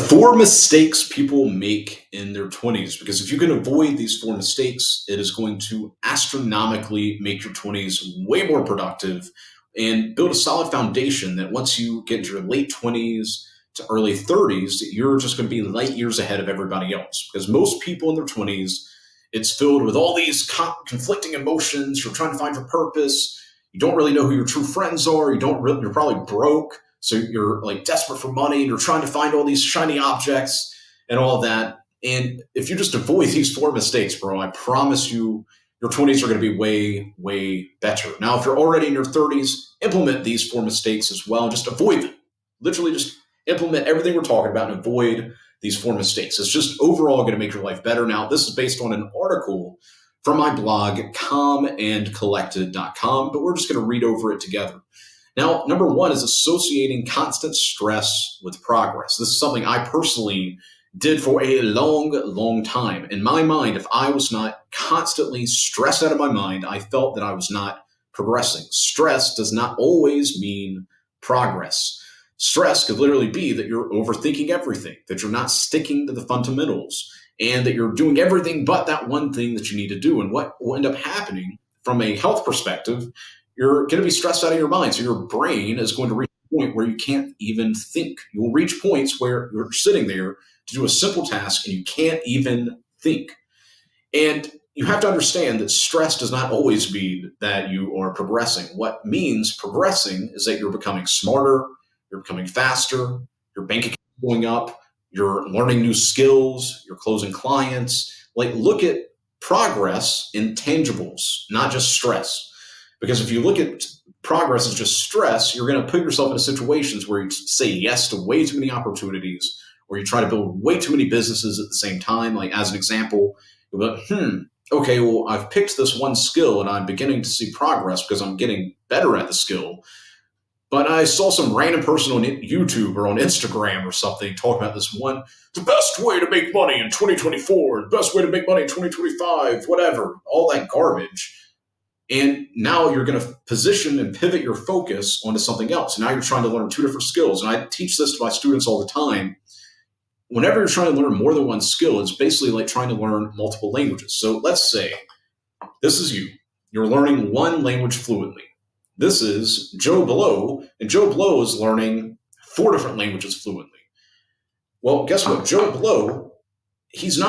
Four mistakes people make in their 20s. Because if you can avoid these four mistakes, it is going to astronomically make your 20s way more productive and build a solid foundation that once you get into your late 20s to early 30s, you're just going to be light years ahead of everybody else. Because most people in their 20s, it's filled with all these conflicting emotions. You're trying to find your purpose. You don't really know who your true friends are. You're probably broke. So you're like desperate for money and you're trying to find all these shiny objects and all of that. And if you just avoid these four mistakes, bro, I promise you your 20s are going to be way, way better. Now, if you're already in your 30s, implement these four mistakes as well and just avoid them. Literally just implement everything we're talking about and avoid these four mistakes. It's just overall going to make your life better. Now, this is based on an article from my blog, calmandcollected.com, but we're just going to read over it together. Now, number one is associating constant stress with progress. This is something I personally did for a long, long time. In my mind, if I was not constantly stressed out of my mind, I felt that I was not progressing. Stress does not always mean progress. Stress could literally be that you're overthinking everything, that you're not sticking to the fundamentals, and that you're doing everything but that one thing that you need to do. And what will end up happening from a health perspective, you're going to be stressed out of your mind. So your brain is going to reach a point where you can't even think. You will reach points where you're sitting there to do a simple task and you can't even think. And you have to understand that stress does not always mean that you are progressing. What means progressing is that you're becoming smarter, you're becoming faster, your bank account is going up, you're learning new skills, you're closing clients. Like, look at progress in tangibles, not just stress. Because if you look at progress as just stress, you're going to put yourself into situations where you say yes to way too many opportunities, or you try to build way too many businesses at the same time. Like, as an example, you'll be like, okay, well, I've picked this one skill and I'm beginning to see progress because I'm getting better at the skill. But I saw some random person on YouTube or on Instagram or something talk about this one, the best way to make money in 2024, the best way to make money in 2025, whatever, all that garbage. And now you're going to position and pivot your focus onto something else. Now you're trying to learn two different skills. And I teach this to my students all the time. Whenever you're trying to learn more than one skill, it's basically like trying to learn multiple languages. So let's say this is you. You're learning one language fluently. This is Joe Blow, and Joe Blow is learning four different languages fluently. Well, guess what? Joe Blow, he's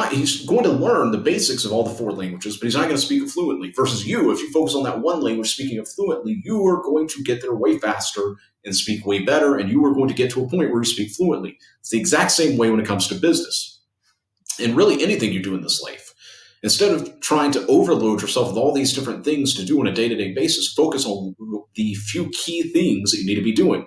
going to learn the basics of all the four languages, but he's not going to speak it fluently. Versus you, if you focus on that one language, speaking it fluently, you are going to get there way faster and speak way better, and you are going to get to a point where you speak fluently. It's the exact same way when it comes to business. And really anything you do in this life. Instead of trying to overload yourself with all these different things to do on a day-to-day basis, focus on the few key things that you need to be doing.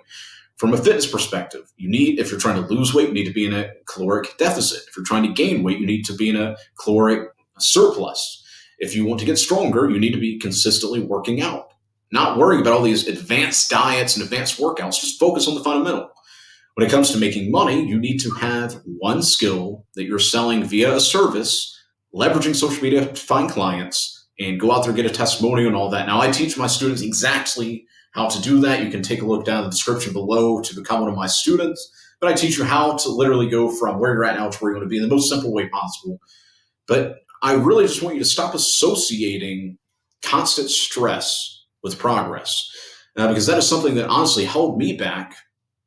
From a fitness perspective, if you're trying to lose weight, you need to be in a caloric deficit. If you're trying to gain weight, you need to be in a caloric surplus. If you want to get stronger, you need to be consistently working out. Not worrying about all these advanced diets and advanced workouts, just focus on the fundamental. When it comes to making money, you need to have one skill that you're selling via a service, leveraging social media to find clients, and go out there and get a testimonial and all that. Now, I teach my students exactly how to do that. You can take a look down in the description below to become one of my students. But I teach you how to literally go from where you're at now to where you want to be in the most simple way possible. But I really just want you to stop associating constant stress with progress. Because that is something that honestly held me back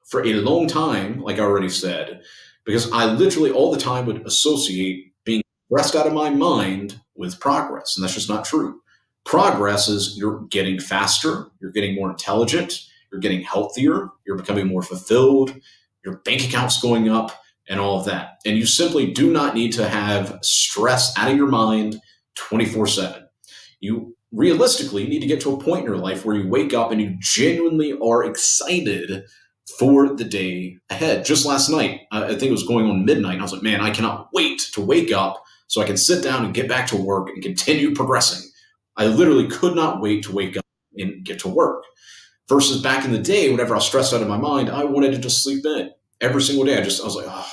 for a long time, like I already said, because I literally all the time would associate being stressed out of my mind with progress. And that's just not true. Progress is you're getting faster, you're getting more intelligent, you're getting healthier, you're becoming more fulfilled, your bank account's going up, and all of that. And you simply do not need to have stress out of your mind 24/7. You realistically need to get to a point in your life where you wake up and you genuinely are excited for the day ahead. Just last night, I think it was going on midnight, and I was like, man, I cannot wait to wake up so I can sit down and get back to work and continue progressing. I literally could not wait to wake up and get to work. Versus back in the day, whenever I was stressed out of my mind, I wanted to just sleep in. Every single day, I was like, oh,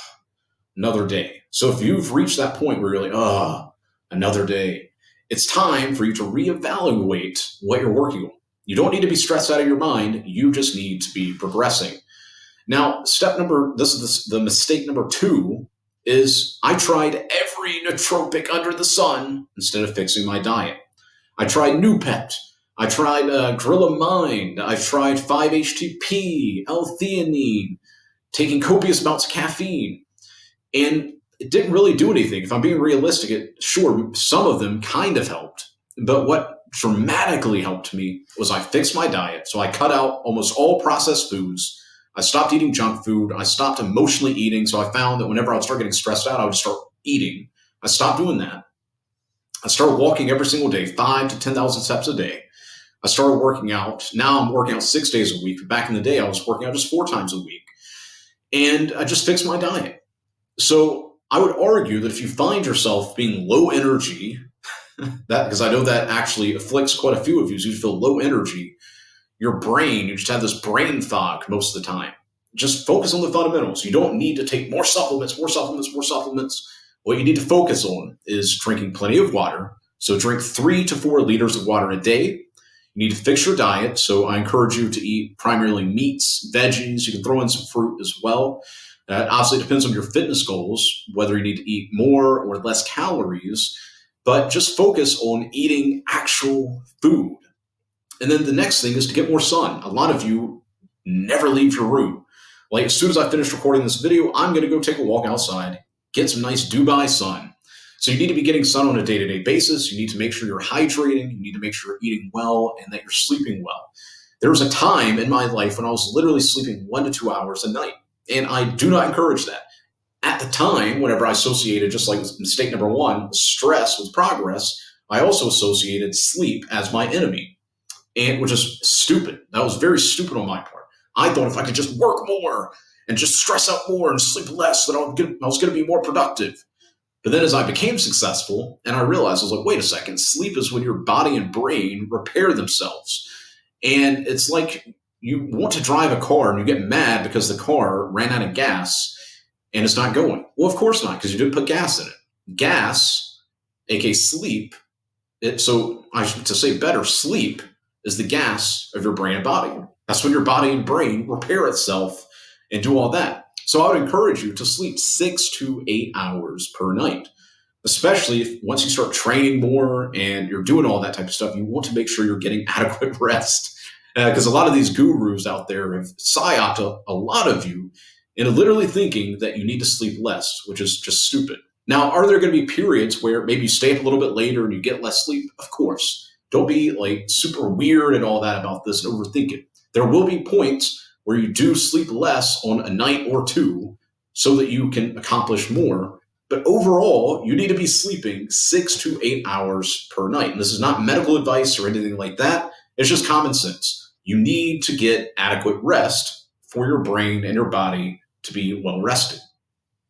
another day. So if you've reached that point where you're like, oh, another day, it's time for you to reevaluate what you're working on. You don't need to be stressed out of your mind. You just need to be progressing. Now, this is the mistake number 2, is I tried every nootropic under the sun instead of fixing my diet. I tried Nupet. I tried Gorilla Mind. I tried 5-HTP, L-theanine, taking copious amounts of caffeine. And it didn't really do anything. If I'm being realistic, sure, some of them kind of helped. But what dramatically helped me was I fixed my diet. So I cut out almost all processed foods. I stopped eating junk food. I stopped emotionally eating. So I found that whenever I would start getting stressed out, I would start eating. I stopped doing that. I started walking every single day, 5 to 10,000 steps a day. I started working out. Now I'm working out 6 days a week. Back in the day, I was working out just 4 times a week. And I just fixed my diet. So I would argue that if you find yourself being low energy, because I know that actually afflicts quite a few of you, so you feel low energy, your brain, you just have this brain fog most of the time. Just focus on the fundamentals. You don't need to take more supplements. What you need to focus on is drinking plenty of water. So drink 3 to 4 liters of water a day. You need to fix your diet. So I encourage you to eat primarily meats, veggies. You can throw in some fruit as well. Obviously, it depends on your fitness goals, whether you need to eat more or less calories, but just focus on eating actual food. And then the next thing is to get more sun. A lot of you never leave your room. Like as soon as I finish recording this video, I'm going to go take a walk outside, get some nice Dubai sun. So you need to be getting sun on a day-to-day basis. You need to make sure you're hydrating. You need to make sure you're eating well and that you're sleeping well. There was a time in my life when I was literally sleeping 1 to 2 hours a night. And I do not encourage that. At the time, whenever I associated, just like mistake number 1, stress with progress, I also associated sleep as my enemy, and which is stupid. That was very stupid on my part. I thought if I could just work more and just stress out more and sleep less, that I was going to be more productive. But then as I became successful, and I realized, I was like, wait a second, sleep is when your body and brain repair themselves. And it's like you want to drive a car and you get mad because the car ran out of gas and it's not going. Well, of course not, because you didn't put gas in it. Gas, aka sleep, sleep is the gas of your brain and body. That's when your body and brain repair itself and do all that. So I would encourage you to sleep 6 to 8 hours per night, especially if once you start training more and you're doing all that type of stuff, you want to make sure you're getting adequate rest. Because a lot of these gurus out there have psyoped a lot of you into literally thinking that you need to sleep less, which is just stupid. Now, are there going to be periods where maybe you stay up a little bit later and you get less sleep? Of course. Don't be like super weird and all that about this and overthink it. There will be points where you do sleep less on a night or two so that you can accomplish more. But overall, you need to be sleeping 6 to 8 hours per night. And this is not medical advice or anything like that. It's just common sense. You need to get adequate rest for your brain and your body to be well rested.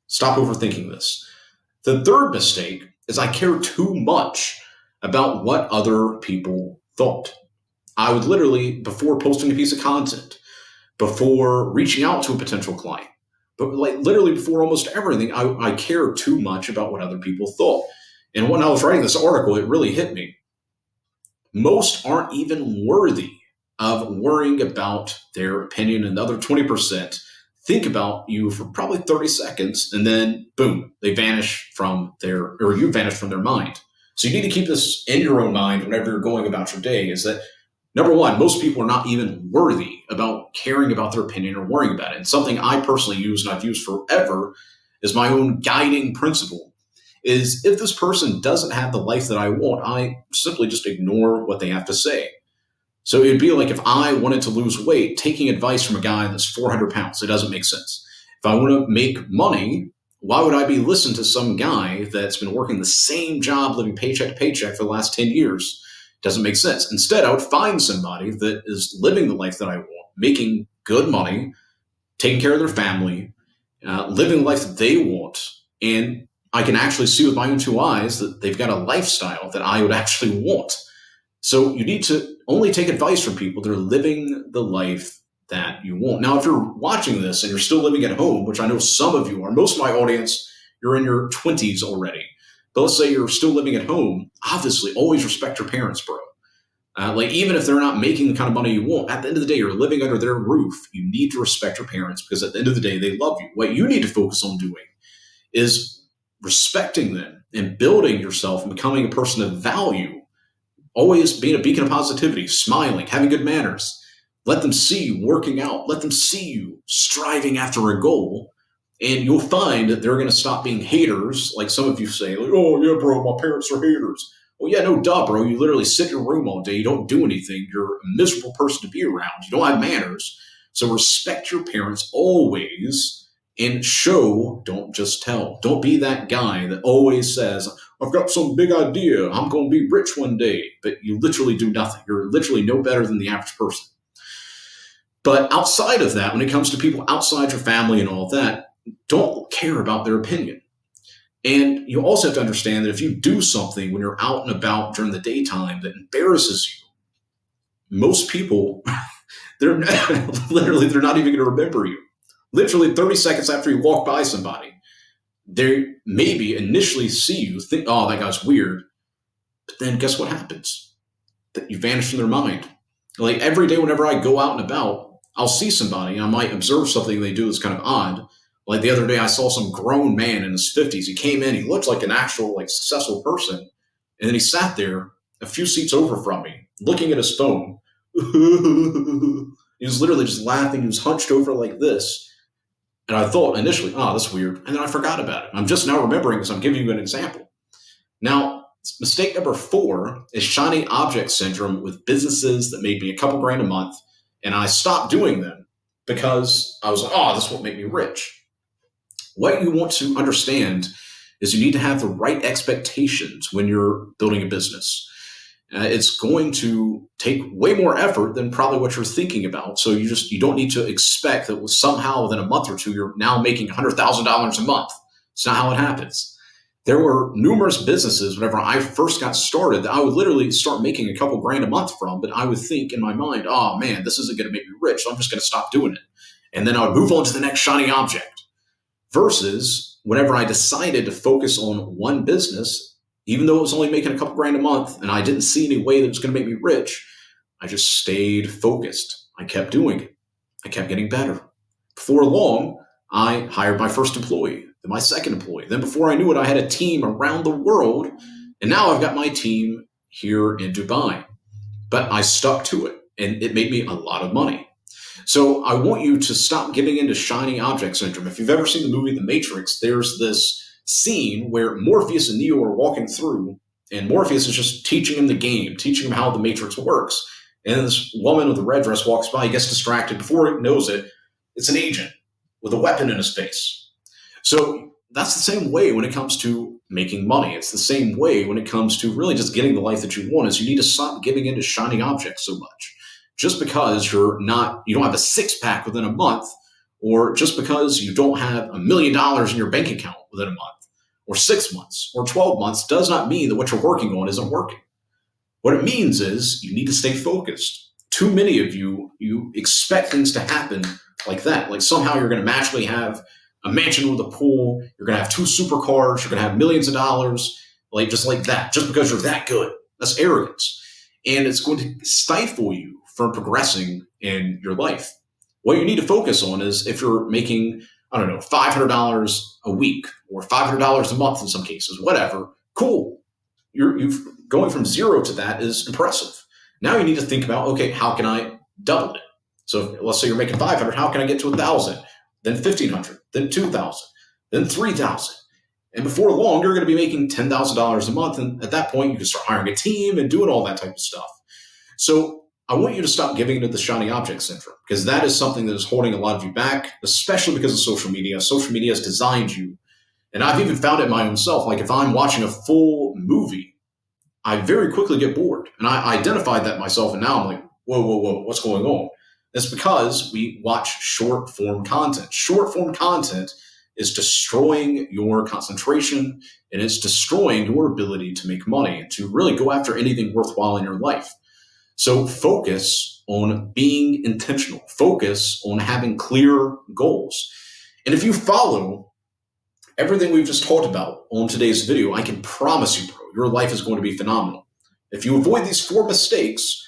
Stop overthinking this. The third mistake is I care too much about what other people thought. I would literally, before posting a piece of content, before reaching out to a potential client, but like literally before almost everything, I care too much about what other people thought. And when I was writing this article, it really hit me. Most aren't even worthy of worrying about their opinion, and the other 20% think about you for probably 30 seconds, and then boom, you vanish from their mind. So you need to keep this in your own mind whenever you're going about your day, is that number one, most people are not even worthy about caring about their opinion or worrying about it. And something I personally use and I've used forever is my own guiding principle is if this person doesn't have the life that I want, I simply just ignore what they have to say. So it'd be like if I wanted to lose weight, taking advice from a guy that's 400 pounds, it doesn't make sense. If I want to make money, why would I be listening to some guy that's been working the same job, living paycheck to paycheck for the last 10 years? Doesn't make sense. Instead, I would find somebody that is living the life that I want, making good money, taking care of their family, living the life that they want. And I can actually see with my own 2 eyes that they've got a lifestyle that I would actually want. So you need to only take advice from people that are living the life that you want. Now, if you're watching this and you're still living at home, which I know some of you are, most of my audience, you're in your 20s already. But let's say you're still living at home, obviously always respect your parents, bro. Like, even if they're not making the kind of money you want, at the end of the day, you're living under their roof. You need to respect your parents because at the end of the day, they love you. What you need to focus on doing is respecting them and building yourself and becoming a person of value, always being a beacon of positivity, smiling, having good manners. Let them see you working out. Let them see you striving after a goal. And you'll find that they're going to stop being haters. Like some of you say, like, oh, yeah, bro, my parents are haters. Well, yeah, no duh, bro. You literally sit in your room all day. You don't do anything. You're a miserable person to be around. You don't have manners. So respect your parents always and show, don't just tell. Don't be that guy that always says, I've got some big idea. I'm going to be rich one day. But you literally do nothing. You're literally no better than the average person. But outside of that, when it comes to people outside your family and all of that, don't care about their opinion. And you also have to understand that if you do something when you're out and about during the daytime that embarrasses you, most people, they're literally, they're not even going to remember you. Literally 30 seconds after you walk by somebody, they maybe initially see you, think, oh, that guy's weird. But then guess what happens? That you vanish from their mind. Like every day whenever I go out and about, I'll see somebody and I might observe something they do that's kind of odd. Like the other day, I saw some grown man in his 50s. He came in, he looked like an actual like successful person. And then he sat there a few seats over from me, looking at his phone. He was literally just laughing. He was hunched over like this. And I thought initially, oh, that's weird. And then I forgot about it. I'm just now remembering because I'm giving you an example. Now, mistake number 4 is shiny object syndrome with businesses that made me a couple grand a month. And I stopped doing them because I was like, oh, this won't make me rich. What you want to understand is you need to have the right expectations when you're building a business. It's going to take way more effort than probably what you're thinking about. So you don't need to expect that somehow within a month or two, you're now making $100,000 a month. It's not how it happens. There were numerous businesses whenever I first got started that I would literally start making a couple grand a month from, but I would think in my mind, oh man, this isn't going to make me rich. So I'm just going to stop doing it. And then I would move on to the next shiny object. Versus whenever I decided to focus on one business, even though it was only making a couple grand a month and I didn't see any way that it was going to make me rich, I just stayed focused. I kept doing it. I kept getting better. Before long, I hired my first employee, then my second employee. Then before I knew it, I had a team around the world. And now I've got my team here in Dubai. But I stuck to it and it made me a lot of money. So I want you to stop giving into shiny object syndrome. If you've ever seen the movie The Matrix, there's this scene where Morpheus and Neo are walking through, and Morpheus is just teaching him the game, teaching him how the Matrix works. And this woman with the red dress walks by, gets distracted. Before he knows it, it's an agent with a weapon in his face. So that's the same way when it comes to making money. It's the same way when it comes to really just getting the life that you want. Is you need to stop giving into shiny objects so much. Just because you don't have a six-pack within a month, or just because you don't have $1 million in your bank account within a month, or 6 months, or 12 months, does not mean that what you're working on isn't working. What it means is you need to stay focused. Too many of you expect things to happen like that. Like somehow you're going to magically have a mansion with a pool, you're going to have 2 supercars, you're going to have millions of dollars, like just like that, just because you're that good. That's arrogance. And it's going to stifle you from progressing in your life. What you need to focus on is if you're making, I don't know, $500 a week or $500 a month in some cases, whatever, cool. You've going from 0 to that is impressive. Now you need to think about, okay, how can I double it? So let's say you're making 500, how can I get to 1,000? Then 1,500, then 2,000, then 3,000. And before long, you're going to be making $10,000 a month. And at that point, you can start hiring a team and doing all that type of stuff. So I want you to stop giving into the shiny object syndrome, because that is something that is holding a lot of you back, especially because of social media. Social media has designed you. And I've even found it my own self. Like if I'm watching a full movie, I very quickly get bored. And I identified that myself. And now I'm like, whoa, what's going on? It's because we watch short form content. Short form content is destroying your concentration, and it's destroying your ability to make money and to really go after anything worthwhile in your life. So focus on being intentional. Focus on having clear goals. And if you follow everything we've just talked about on today's video, I can promise you, bro, your life is going to be phenomenal. If you avoid these 4 mistakes,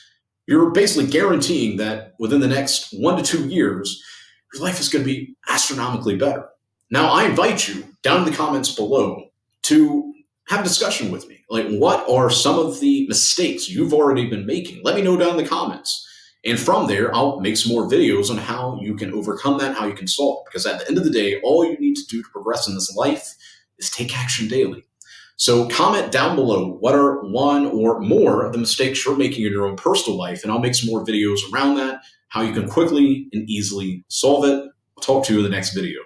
you're basically guaranteeing that within the next 1 to 2 years, your life is going to be astronomically better. Now, I invite you down in the comments below to have a discussion with me. Like, what are some of the mistakes you've already been making? Let me know down in the comments. And from there, I'll make some more videos on how you can overcome that, how you can solve it. Because at the end of the day, all you need to do to progress in this life is take action daily. So comment down below what are 1 or more of the mistakes you're making in your own personal life, and I'll make some more videos around that, how you can quickly and easily solve it. I'll talk to you in the next video.